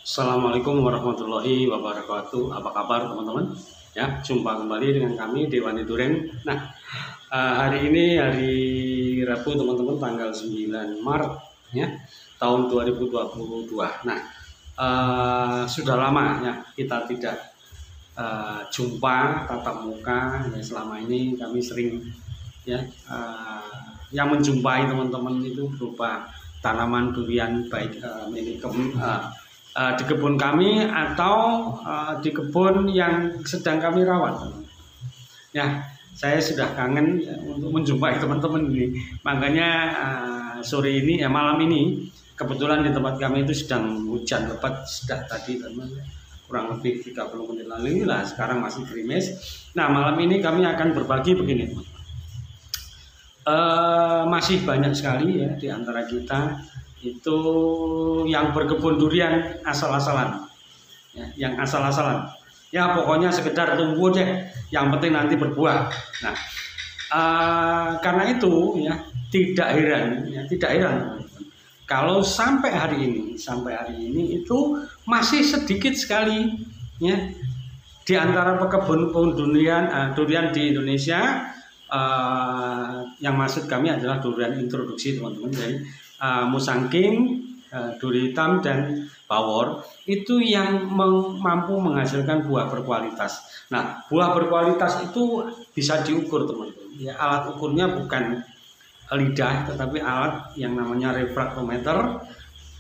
Assalamualaikum warahmatullahi wabarakatuh. Apa kabar teman-teman? Ya, jumpa kembali dengan kami Dewani Duren. Nah, hari ini hari Rabu teman-teman, tanggal 9 Maret ya, tahun 2022. Nah, sudah lama ya kita tidak jumpa tatap muka. Ya, selama ini kami sering ya yang menjumpai teman-teman itu berupa tanaman durian baik milik di kebun kami atau di kebun yang sedang kami rawat. Ya, saya sudah kangen ya, untuk menjumpai teman-teman ini. Makanya sore ini ya, malam ini kebetulan di tempat kami itu sedang hujan lebat sudah tadi teman-teman, kurang lebih 30 menit lalu lah, sekarang masih gerimis. Nah, malam ini kami akan berbagi begini teman-teman. Masih banyak sekali ya di antara kita itu yang berkebun durian asal-asalan ya, yang asal-asalan ya, pokoknya sekedar tumbuh deh, yang penting nanti berbuah. Nah, karena itu ya tidak heran kalau sampai hari ini itu masih sedikit sekali ya di antara pekebun durian di Indonesia. Yang maksud kami adalah durian introduksi teman-teman, dari Musangking, duri hitam dan bawor, itu yang mampu menghasilkan buah berkualitas. Nah, buah berkualitas itu bisa diukur teman-teman ya, alat ukurnya bukan lidah tetapi alat yang namanya refraktometer,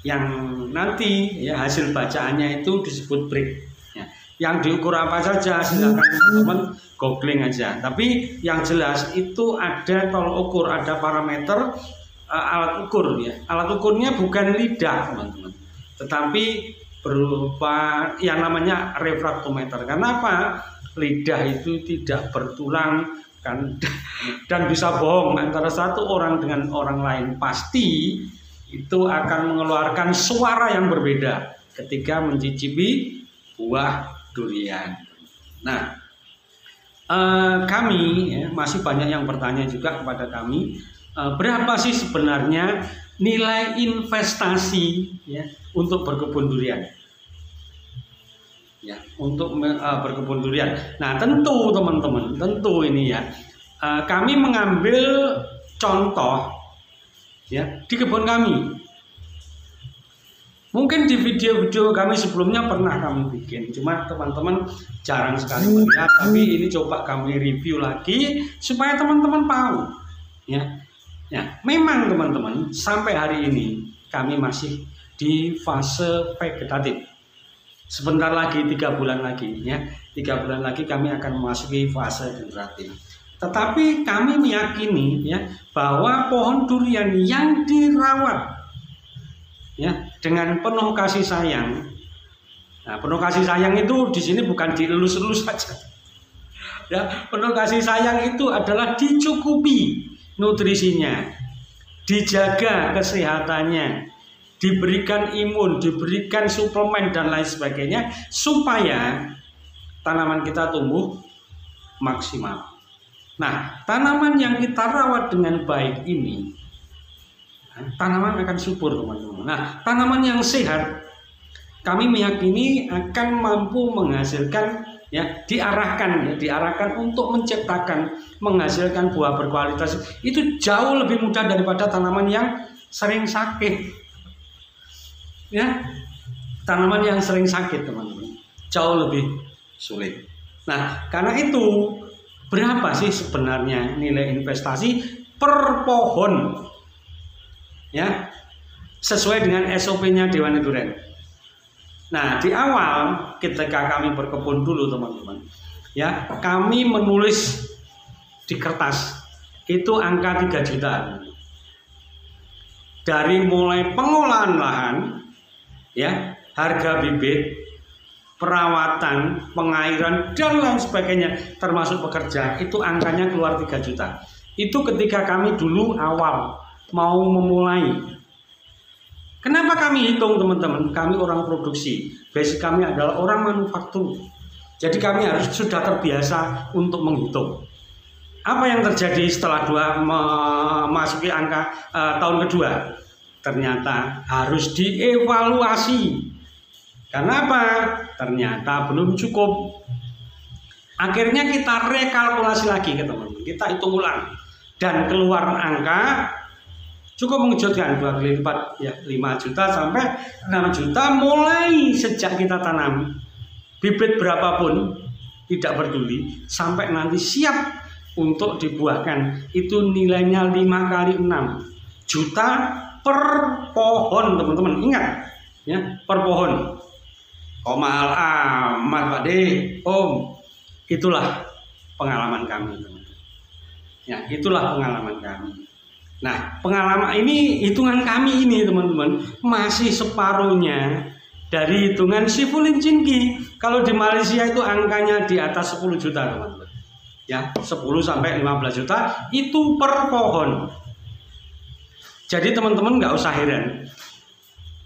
yang nanti ya hasil bacaannya itu disebut break ya. Yang diukur apa saja silakan teman-teman googling aja, tapi yang jelas itu ada tolok ukur, ada parameter alat ukur ya. Alat ukurnya bukan lidah teman-teman, tetapi berupa yang namanya refraktometer. Kenapa? Lidah itu tidak bertulang kan, dan bisa bohong antara satu orang dengan orang lain, pasti itu akan mengeluarkan suara yang berbeda ketika mencicipi buah durian. Nah, kami ya, masih banyak yang bertanya juga kepada kami, berapa sih sebenarnya nilai investasi ya untuk berkebun durian? Ya, untuk berkebun durian. Nah, tentu teman-teman, tentu ini ya, kami mengambil contoh ya di kebun kami. Mungkin di video-video kami sebelumnya pernah kami bikin, cuma teman-teman jarang sekali melihat. Tapi ini coba kami review lagi supaya teman-teman tahu ya. Ya, memang teman-teman sampai hari ini kami masih di fase vegetatif. Sebentar lagi, 3 bulan lagi ya, 3 bulan lagi kami akan memasuki fase generatif. Tetapi kami meyakini ya bahwa pohon durian yang dirawat ya dengan penuh kasih sayang. Nah, penuh kasih sayang itu di sini bukan dielus-elus saja. Ya, penuh kasih sayang itu adalah dicukupi nutrisinya, dijaga kesehatannya, diberikan imun, diberikan suplemen dan lain sebagainya supaya tanaman kita tumbuh maksimal. Nah, tanaman yang kita rawat dengan baik ini, tanaman akan subur teman-teman. Nah, tanaman yang sehat kami meyakini akan mampu menghasilkan ya, diarahkan untuk menciptakan, menghasilkan buah berkualitas itu jauh lebih mudah daripada tanaman yang sering sakit. Ya, tanaman yang sering sakit teman-teman jauh lebih sulit. Nah, karena itu berapa sih sebenarnya nilai investasi per pohon? Ya, sesuai dengan SOP-nya Dewani Duren. Nah, di awal ketika kami berkebun dulu teman-teman ya, kami menulis di kertas itu angka 3 juta dari mulai pengolahan lahan ya, harga bibit, perawatan, pengairan dan lain sebagainya termasuk pekerja, itu angkanya keluar 3 juta. Itu ketika kami dulu awal mau memulai. Kenapa kami hitung teman-teman? Kami orang produksi, basic kami adalah orang manufaktur. Jadi kami harus sudah terbiasa untuk menghitung. Apa yang terjadi setelah memasuki angka tahun kedua? Ternyata harus dievaluasi. Karena apa? Ternyata belum cukup. Akhirnya kita rekalkulasi lagi ke teman-teman, kita hitung ulang dan keluar angka cukup mengejutkan, 2 kali lipat ya, 5 juta sampai 6 juta mulai sejak kita tanam bibit berapapun tidak peduli sampai nanti siap untuk dibuahkan. Itu nilainya 5 kali 6 juta per pohon teman-teman, ingat ya, per pohon. Kok mahal amat Pak De, Om? Itulah pengalaman kami teman-teman. Ya, itulah pengalaman kami. Nah, pengalaman ini, hitungan kami ini teman-teman, masih separuhnya dari hitungan si Fulin Chinky. Kalau di Malaysia itu angkanya di atas 10 juta teman-teman. Ya, 10 sampai 15 juta itu per pohon. Jadi teman-teman nggak usah heran.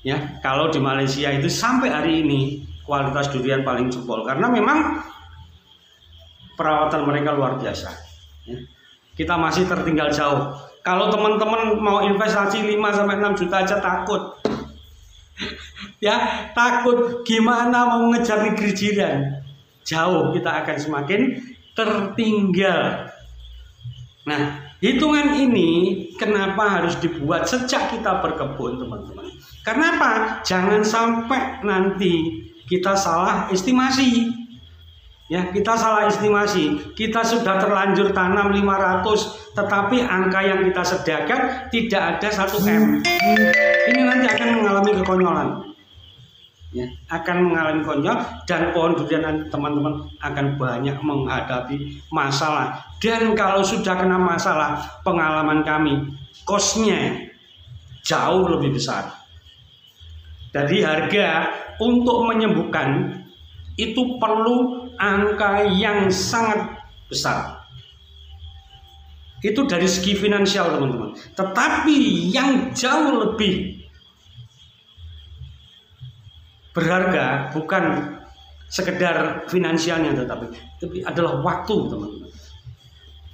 Ya, kalau di Malaysia itu sampai hari ini kualitas durian paling jempol karena memang perawatan mereka luar biasa. Ya. Kita masih tertinggal jauh. Kalau teman-teman mau investasi 5 sampai 6 juta aja takut. Ya, takut gimana mau ngejar negeri jiran. Jauh kita akan semakin tertinggal. Nah, hitungan ini kenapa harus dibuat sejak kita berkebun, teman-teman? Karena apa? Jangan sampai nanti kita salah estimasi. Ya, kita salah estimasi. Kita sudah terlanjur tanam 500, tetapi angka yang kita sediakan tidak ada 1 M. Ini nanti akan mengalami kekonyolan. Ya, akan mengalami konyol dan pohon durian teman-teman akan banyak menghadapi masalah. Dan kalau sudah kena masalah, pengalaman kami, kosnya jauh lebih besar. Dari harga untuk menyembuhkan itu perlu angka yang sangat besar. Itu dari segi finansial teman-teman. Tetapi yang jauh lebih berharga bukan sekedar finansialnya, tetapi adalah waktu teman-teman.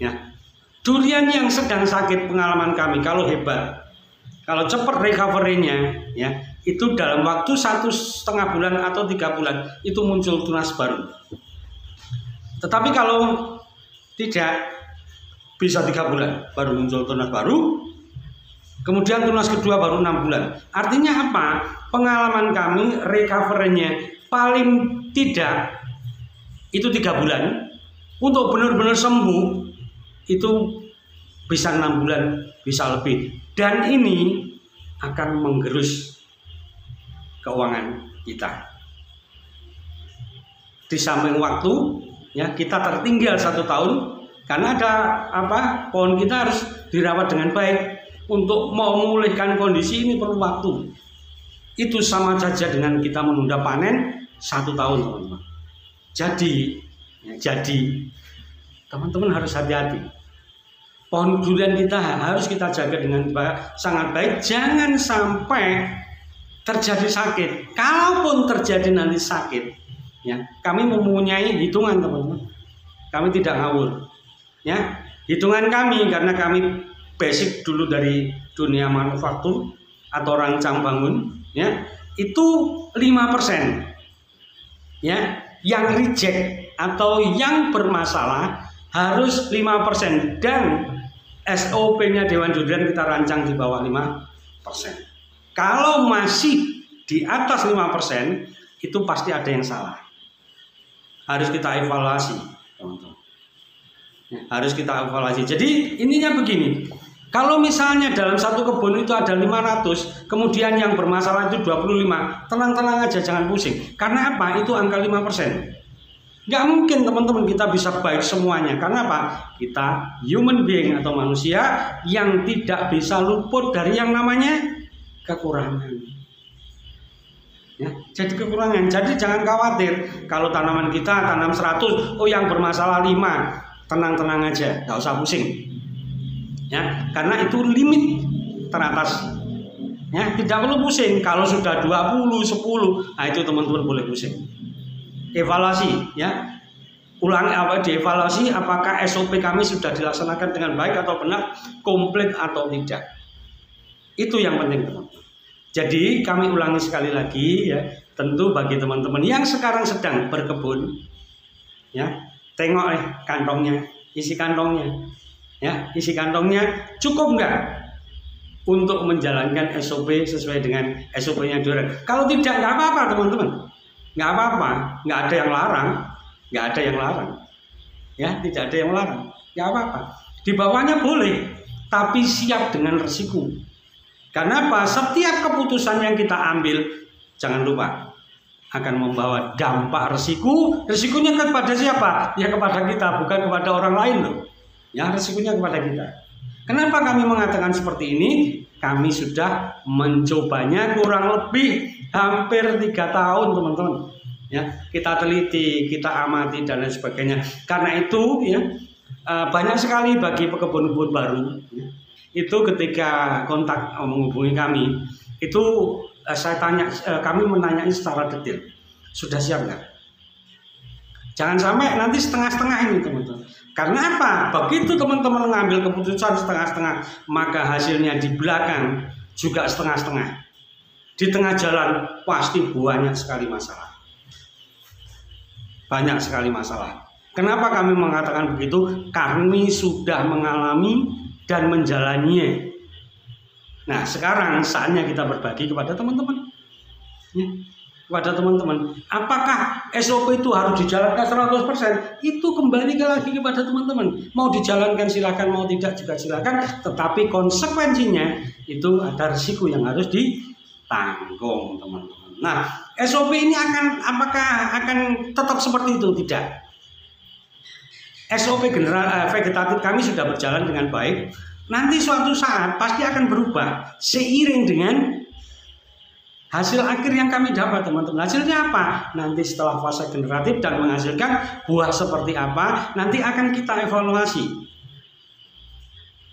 Ya, durian yang sedang sakit pengalaman kami kalau hebat, kalau cepat recovery-nya, ya itu dalam waktu 1,5 bulan atau 3 bulan itu muncul tunas baru. Tetapi kalau tidak, bisa 3 bulan baru muncul tunas baru, kemudian tunas kedua baru 6 bulan. Artinya apa? Pengalaman kami recovery-nya paling tidak itu 3 bulan. Untuk benar-benar sembuh itu bisa 6 bulan, bisa lebih. Dan ini akan menggerus keuangan kita. Di samping waktu, ya kita tertinggal 1 tahun karena ada apa? Pohon kita harus dirawat dengan baik. Untuk memulihkan kondisi ini perlu waktu. Itu sama saja dengan kita menunda panen 1 tahun, teman-teman. Jadi teman-teman harus hati-hati. Pohon durian kita harus kita jaga dengan sangat baik. Jangan sampai terjadi sakit. Kalaupun terjadi nanti sakit, ya kami mempunyai hitungan teman-teman. Kami tidak ngawur. Ya, hitungan kami karena kami basic dulu dari dunia manufaktur atau rancang bangun, ya itu 5%. Ya, yang reject atau yang bermasalah harus 5% dan SOP-nya Dewan Durian kita rancang di bawah 5%. Kalau masih di atas 5%, itu pasti ada yang salah. Harus kita evaluasi, teman-teman. Ya, harus kita evaluasi. Jadi ininya begini. Kalau misalnya dalam satu kebun itu ada 500, kemudian yang bermasalah itu 25, tenang-tenang aja, jangan pusing. Karena apa? Itu angka 5%. Nggak mungkin teman-teman kita bisa baik semuanya. Karena apa? Kita human being atau manusia yang tidak bisa luput dari yang namanya kekurangan. Ya, jadi kekurangan. Jadi jangan khawatir kalau tanaman kita tanam 100, oh yang bermasalah 5. Tenang-tenang aja, nggak usah pusing. Ya, karena itu limit teratas. Ya, tidak perlu pusing. Kalau sudah 20, 10, nah itu teman-teman boleh pusing. Evaluasi, ya. Ulangi dievaluasi apakah SOP kami sudah dilaksanakan dengan baik atau benar, komplit atau tidak. Itu yang penting, teman-teman. Jadi kami ulangi sekali lagi, ya. tentu bagi teman-teman yang sekarang sedang berkebun, ya, tengok kantongnya, isi kantongnya, ya, isi kantongnya cukup nggak untuk menjalankan SOP sesuai dengan SOP-nya Duren. Kalau tidak, nggak apa-apa teman-teman, nggak apa-apa, nggak ada yang larang, nggak ada yang larang, ya, tidak ada yang larang, nggak apa-apa. Di bawahnya boleh, tapi siap dengan resiko. Karena apa? Setiap keputusan yang kita ambil, jangan lupa akan membawa dampak resiko. Resikonya kepada siapa? Ya kepada kita, bukan kepada orang lain loh. Ya, resikonya kepada kita. Kenapa kami mengatakan seperti ini? Kami sudah mencobanya kurang lebih hampir 3 tahun, teman-teman. Ya, kita teliti, kita amati dan lain sebagainya. Karena itu, ya, banyak sekali bagi pekebun-pekebun baru, ya, itu ketika kontak menghubungi kami, itu saya tanya, kami menanyai secara detail, sudah siap nggak? Jangan sampai nanti setengah-setengah ini, teman-teman. Karena apa? Begitu teman-teman mengambil keputusan setengah-setengah, maka hasilnya di belakang juga setengah-setengah. Di tengah jalan pasti banyak sekali masalah. Banyak sekali masalah. Kenapa kami mengatakan begitu? Kami sudah mengalami dan menjalaninya. Nah, sekarang saatnya kita berbagi kepada teman-teman. Ya, kepada teman-teman. Apakah SOP itu harus dijalankan 100%? Itu kembali lagi kepada teman-teman. Mau dijalankan silakan, mau tidak juga silakan. Tetapi konsekuensinya itu ada risiko yang harus ditanggung, teman-teman. Nah, SOP ini apakah akan tetap seperti itu? Tidak. SOP vegetatif kami sudah berjalan dengan baik. Nanti suatu saat pasti akan berubah seiring dengan hasil akhir yang kami dapat, teman-teman. Hasilnya apa? Nanti setelah fase generatif dan menghasilkan buah seperti apa, nanti akan kita evaluasi.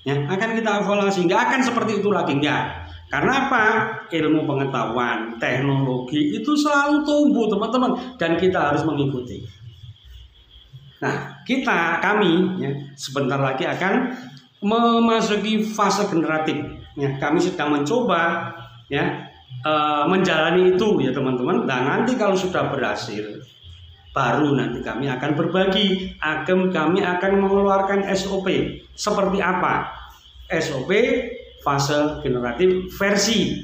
Ya, akan kita evaluasi. Nggak akan seperti itu lagi, nggak. Karena apa? Ilmu pengetahuan, teknologi itu selalu tumbuh, teman-teman, dan kita harus mengikuti. Nah, kami ya, sebentar lagi akan memasuki fase generatif. Ya, kami sedang mencoba ya menjalani itu ya teman-teman. Dan nanti kalau sudah berhasil, baru nanti kami akan berbagi. Kami akan mengeluarkan SOP seperti apa? SOP fase generatif versi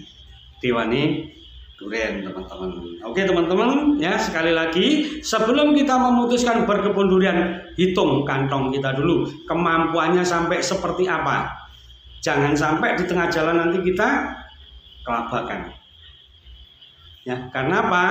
Dewane Duren, teman-teman. Oke teman-teman, ya sekali lagi sebelum kita memutuskan berkebun durian, hitung kantong kita dulu, kemampuannya sampai seperti apa. Jangan sampai di tengah jalan nanti kita kelabakan. Ya, karena apa?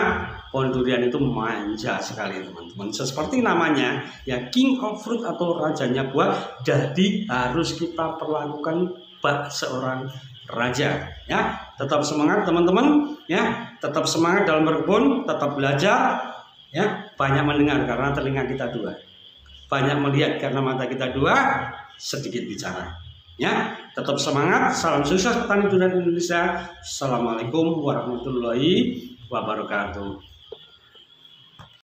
Pohon durian itu manja sekali, teman-teman. Seperti namanya, ya king of fruit atau rajanya buah, jadi harus kita perlakukan bak seorang raja. Ya, tetap semangat teman-teman, ya, tetap semangat dalam berkebun, tetap belajar, ya, banyak mendengar karena telinga kita 2, banyak melihat karena mata kita 2, sedikit bicara. Ya, tetap semangat, salam sukses petani durian Indonesia. Assalamualaikum warahmatullahi wabarakatuh.